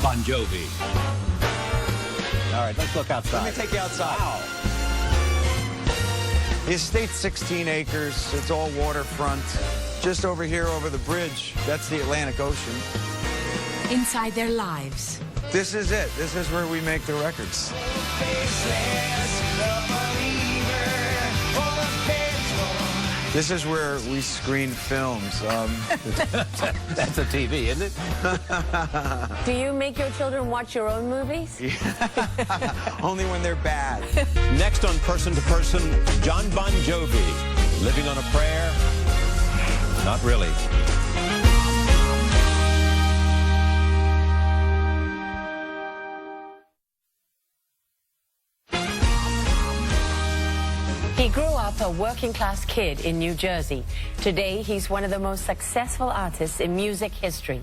Bon Jovi. All right, let's look outside. Let me take you outside. Wow. The estate's 16 acres. It's all waterfront. Just over here, over the bridge, that's the Atlantic Ocean. Inside their lives. This is it. This is where we make the records. This is where we screen films. That's a TV, isn't it? Do you make your children watch your own movies? Only when they're bad. Next on Person to Person, Jon Bon Jovi. Living on a prayer? Not really. He grew up a working-class kid in New Jersey. Today, he's one of the most successful artists in music history.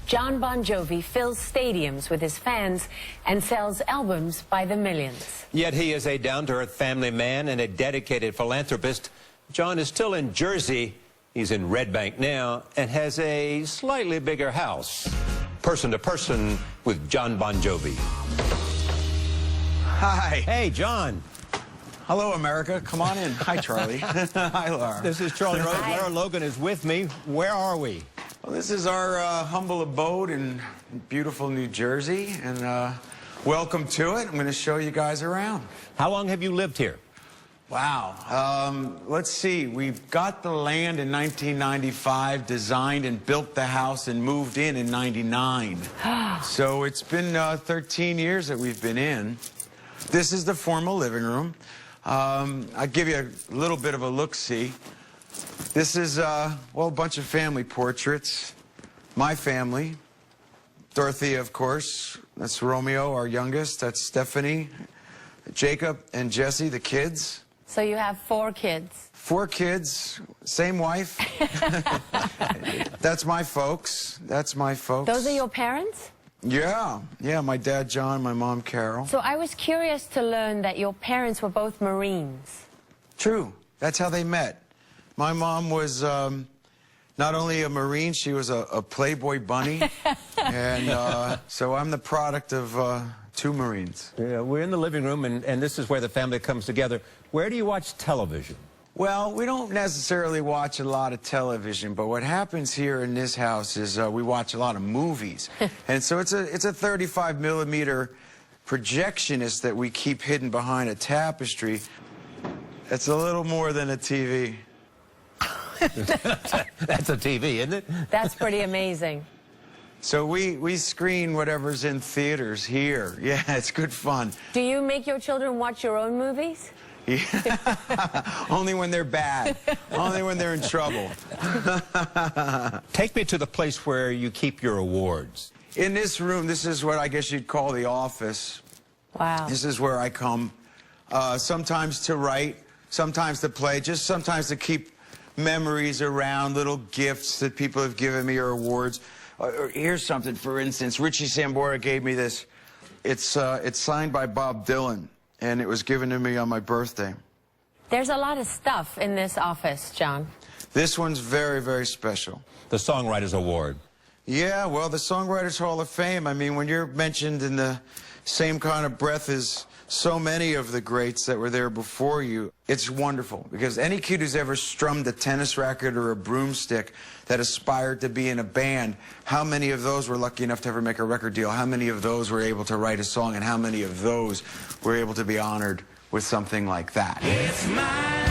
Jon Bon Jovi fills stadiums with his fans and sells albums by the millions. Yet he is a down-to-earth family man and a dedicated philanthropist. Jon is still in Jersey. He's in Red Bank now and has a slightly bigger house. Person to Person with Jon Bon Jovi. Hi. Hey, Jon. Hello, America. Come on in. Hi, Charlie. Hi, Laura. This is Charlie Rose. Laura Logan is with me. Where are we? Well, this is our humble abode in beautiful New Jersey, and welcome to it. I'm going to show you guys around. How long have you lived here? Wow. Let's see. We got the land in 1995, designed and built the house, and moved in 99. So it's been 13 years that we've been in. This is the formal living room. I'll give you a little bit of a look-see. This is, well, a bunch of family portraits. My family. Dorothea, of course. That's Romeo, our youngest. That's Stephanie. Jacob and Jesse, the kids. So you have 4 kids. 4 kids, same wife. That's my folks. That's my folks. Those are your parents? Yeah, my dad, John, my mom, Carol. So I was curious to learn that your parents were both Marines. True. That's how they met. My mom was not only a Marine, she was a Playboy bunny. And so I'm the product of 2 Marines. Yeah, we're in the living room, and this is where the family comes together. Where do you watch television? Well, we don't necessarily watch a lot of television, but what happens here in this house is we watch a lot of movies. And so it's a 35mm projectionist that we keep hidden behind a tapestry. It's a little more than a TV. That's a TV, isn't it? That's pretty amazing. So we screen whatever's in theaters here. Yeah, it's good fun. Do you make your children watch your own movies? Yeah. Only when they're bad. Only when they're in trouble. Take me to the place where you keep your awards. In this room, this is what I guess you'd call the office. Wow. This is where I come, sometimes to write, sometimes to play, just sometimes to keep memories around, little gifts that people have given me or awards. Here's something, for instance, Richie Sambora gave me this. It's signed by Bob Dylan, and it was given to me on my birthday. There's a lot of stuff in this office, Jon. This one's very, very special. The Songwriters Award. Yeah, well, the Songwriters Hall of Fame, I mean, when you're mentioned in the same kind of breath as so many of the greats that were there before you, it's wonderful. Because any kid who's ever strummed a tennis racket or a broomstick that aspired to be in a band, how many of those were lucky enough to ever make a record deal? How many of those were able to write a song? And how many of those were able to be honored with something like that? It's my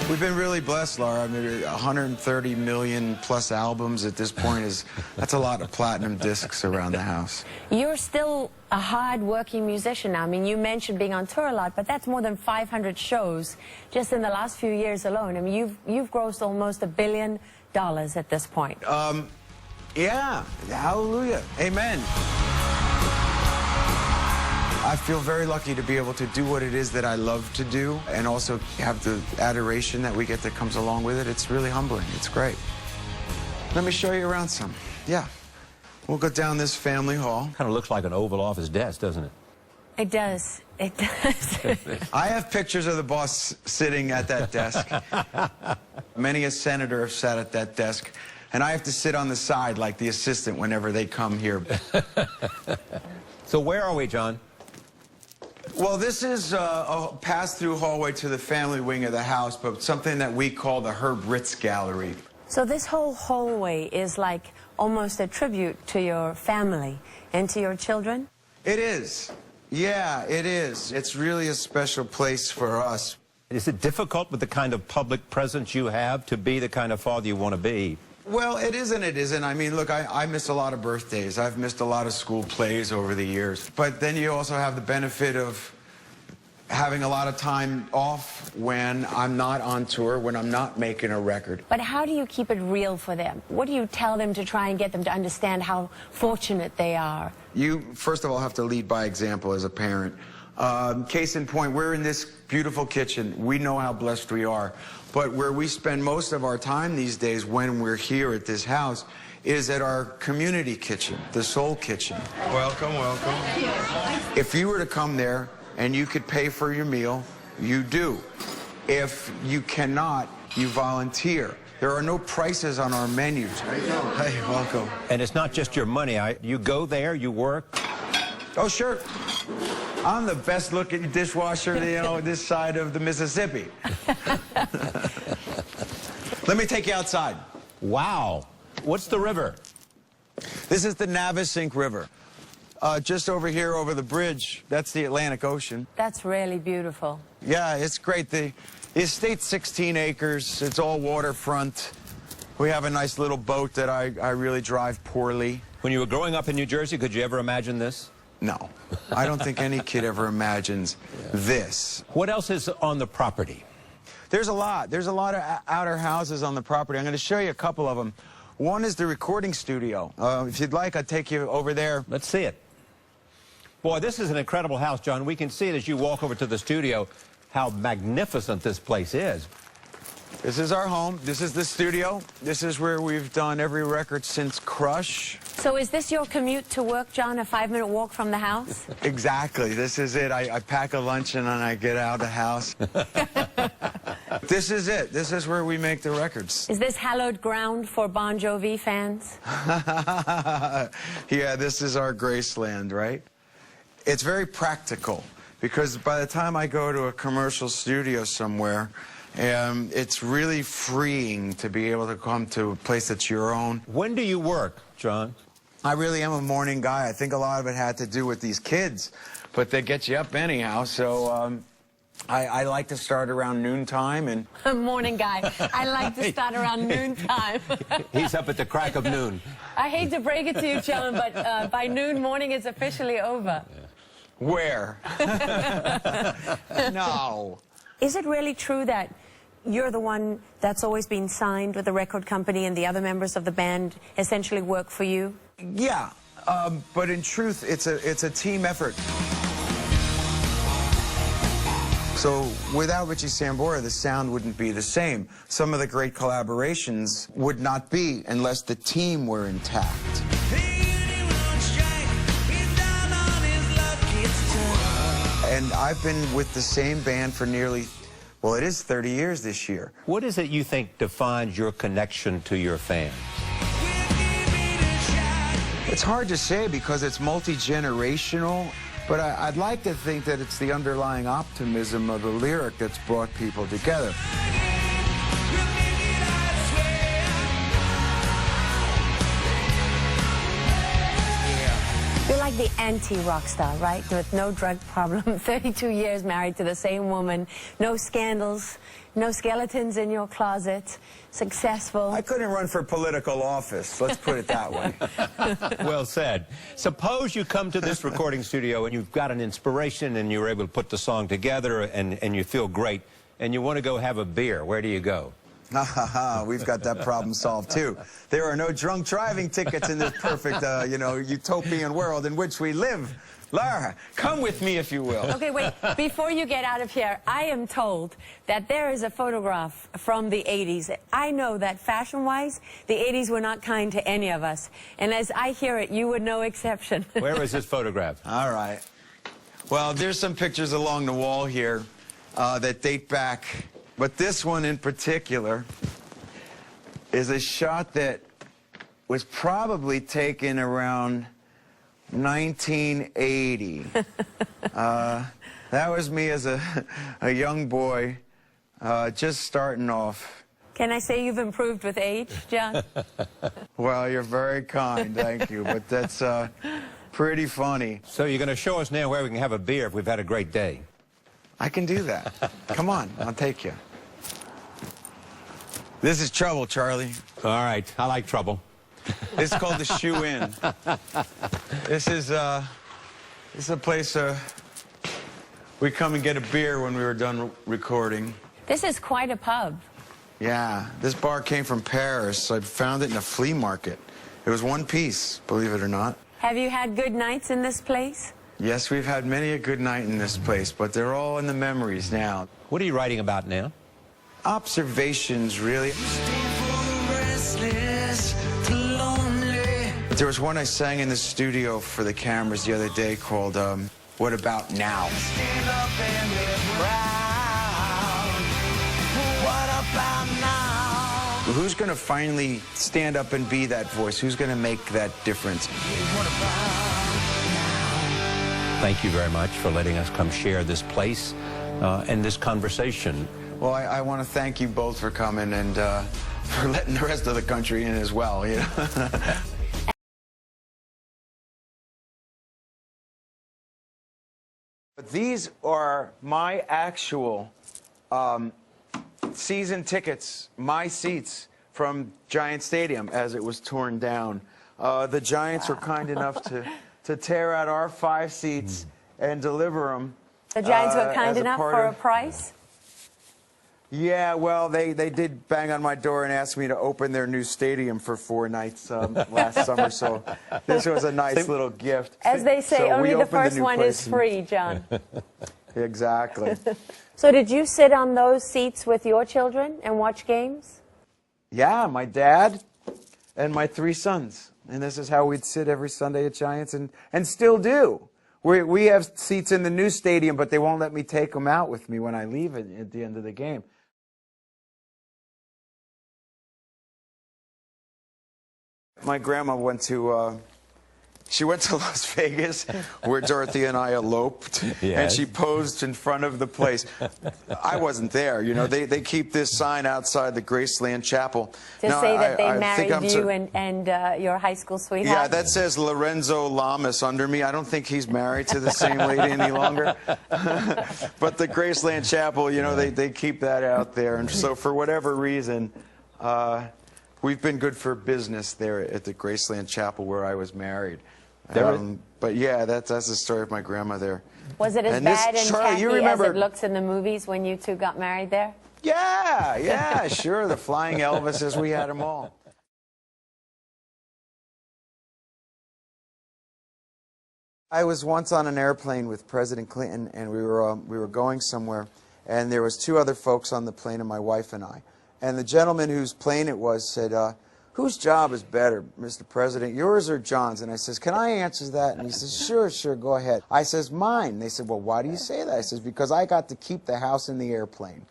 We've been really blessed, Laura. I mean, 130 million plus albums at this point that's a lot of platinum discs around the house. You're still a hard-working musician now. I mean, you mentioned being on tour a lot, but that's more than 500 shows just in the last few years alone. I mean, you've grossed almost $1 billion at this point. Yeah, hallelujah, amen. I feel very lucky to be able to do what it is that I love to do and also have the adoration that we get that comes along with it. It's really humbling. It's great. Let me show you around some. Yeah. We'll go down this family hall. Kind of looks like an Oval Office desk, doesn't it? It does. It does. I have pictures of the boss sitting at that desk. Many a senator have sat at that desk. and I have to sit on the side like the assistant whenever they come here. So where are we, John? Well, this is a pass-through hallway to the family wing of the house, but something that we call the Herb Ritz Gallery. So this whole hallway is like almost a tribute to your family and to your children? It is. Yeah, it is. It's really a special place for us. Is it difficult with the kind of public presence you have to be the kind of father you want to be? Well, it isn't, it isn't. I mean, look, I miss a lot of birthdays. I've missed a lot of school plays over the years. But then you also have the benefit of having a lot of time off when I'm not on tour, when I'm not making a record. But how do you keep it real for them? What do you tell them to try and get them to understand how fortunate they are? You, first of all, have to lead by example as a parent. Case in point, we're in this beautiful kitchen. We know how blessed we are. But where we spend most of our time these days when we're here at this house is at our community kitchen, the Soul Kitchen. Welcome, welcome. If you were to come there and you could pay for your meal, you do. If you cannot, you volunteer. There are no prices on our menus. Hey, welcome. And it's not just your money. You go there, you work. Oh, sure. I'm the best looking dishwasher, you know, this side of the Mississippi. Let me take you outside. Wow. What's the river? This is the Navesink River. Just over here, over the bridge, that's the Atlantic Ocean. That's really beautiful. Yeah, it's great. The estate's 16 acres. It's all waterfront. We have a nice little boat that I really drive poorly. When you were growing up in New Jersey, could you ever imagine this? No. I don't think any kid ever imagines this. What else is on the property? There's a lot. There's a lot of outer houses on the property. I'm going to show you a couple of them. One is the recording studio. If you'd like, I'll take you over there. Let's see it. Boy, this is an incredible house, John. We can see it as you walk over to the studio, how magnificent this place is. This is our home. This is the studio. This is where we've done every record since Crush. So is this your commute to work, John, a 5-minute walk from the house? Exactly. This is it. I pack a lunch and then I get out of the house. This is it. This is where we make the records. Is this hallowed ground for Bon Jovi fans? Yeah, this is our Graceland, right? It's very practical because by the time I go to a commercial studio somewhere, it's really freeing to be able to come to a place that's your own. When do you work, John? I really am a morning guy. I think a lot of it had to do with these kids, but they get you up anyhow, so I like to start around noontime. And Morning guy. I like to start around noontime. He's up at the crack of noon. I hate to break it to you, John, but by noon, morning is officially over. Where? No. Is it really true that you're the one that's always been signed with the record company and the other members of the band essentially work for you? Yeah, but in truth, it's a team effort. So without Richie Sambora, the sound wouldn't be the same. Some of the great collaborations would not be unless the team were intact. And I've been with the same band for nearly, well, it is 30 years this year. What is it you think defines your connection to your fans? It's hard to say because it's multi-generational, but I'd like to think that it's the underlying optimism of the lyric that's brought people together. You're like the anti-rock star, right? With no drug problem, 32 years married to the same woman, no scandals, no skeletons in your closet, successful. I couldn't run for political office, let's put it that way. Well said. Suppose you come to this recording studio and you've got an inspiration and you're able to put the song together and you feel great and you want to go have a beer. Where do you go? We've got that problem solved, too. There are no drunk driving tickets in this perfect, utopian world in which we live. Lara, come with me, if you will. Okay, wait. Before you get out of here, I am told that there is a photograph from the 80s. I know that fashion-wise, the 80s were not kind to any of us. And as I hear it, you were no exception. Where is this photograph? All right. Well, there's some pictures along the wall here that date back. But this one in particular is a shot that was probably taken around 1980. That was me as a young boy, just starting off. Can I say you've improved with age, John? Well, you're very kind, thank you, but that's pretty funny. So you're going to show us now where we can have a beer if we've had a great day. I can do that. Come on, I'll take you. This is trouble, Charlie. All right, I like trouble. This is called the Shoe Inn. This is a place we come and get a beer when we were done recording. This is quite a pub. Yeah, this bar came from Paris. I found it in a flea market. It was one piece, believe it or not. Have you had good nights in this place? Yes, we've had many a good night in this place, but they're all in the memories now. What are you writing about now? Observations, really. There was one I sang in the studio for the cameras the other day called, What About Now? Who's going to finally stand up and be that voice? Who's going to make that difference? Thank you very much for letting us come share this place and this conversation. Well, I want to thank you both for coming and for letting the rest of the country in as well, you know? But these are my actual season tickets, my seats from Giant Stadium as it was torn down. The Giants were kind enough to tear out our 5 seats and deliver them. The Giants were kind enough for a price? Yeah, well, they did bang on my door and ask me to open their new stadium for 4 nights last summer, so this was a nice little gift. As they say, So only the first new one place is free, John. Exactly. So did you sit on those seats with your children and watch games? Yeah, my dad and my 3 sons. And this is how we'd sit every Sunday at Giants and still do. We have seats in the new stadium, but they won't let me take them out with me when I leave at the end of the game. My grandma went to she went to Las Vegas, where Dorothy and I eloped, and she posed in front of the place. I wasn't there, you know. They keep this sign outside the Graceland Chapel. To say that they married you and your high school sweetheart? Yeah, that says Lorenzo Lamas under me. I don't think he's married to the same lady any longer. But the Graceland Chapel, you know, they keep that out there. And so for whatever reason, we've been good for business there at the Graceland Chapel where I was married. But yeah, that's the story of my grandma there. Was it as bad and tacky as it looks in the movies when you two got married there? Yeah, sure. The flying Elvises, we had them all. I was once on an airplane with President Clinton, and we were going somewhere, and there was 2 other folks on the plane, and my wife and I. And the gentleman whose plane it was said, whose job is better, Mr. President, yours or John's? And I says, can I answer that? And he says, sure, go ahead. I says, mine. And they said, well, why do you say that? I says, because I got to keep the house in the airplane.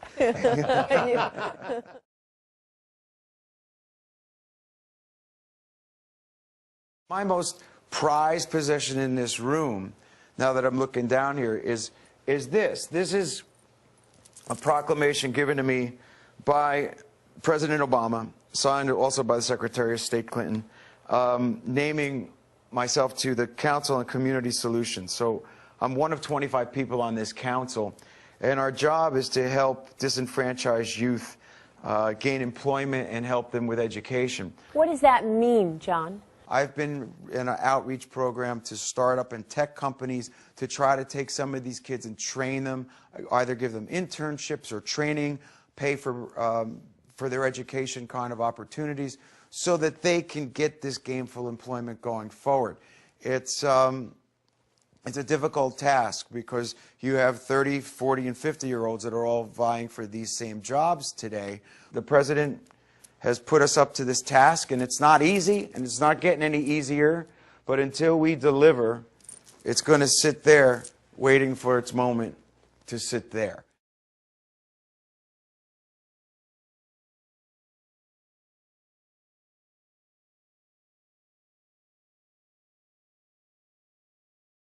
My most prized possession in this room, now that I'm looking down here, is this. This is a proclamation given to me by President Obama, signed also by the Secretary of State Clinton, naming myself to the Council on Community Solutions. So I'm one of 25 people on this council, and our job is to help disenfranchised youth gain employment and help them with education. What does that mean, John? I've been in an outreach program to startup and tech companies to try to take some of these kids and train them, either give them internships or training, pay for their education kind of opportunities so that they can get this gainful employment going forward. It's a difficult task because you have 30, 40, and 50-year-olds that are all vying for these same jobs today. The president has put us up to this task, and it's not easy, and it's not getting any easier, but until we deliver, it's going to sit there waiting for its moment to sit there.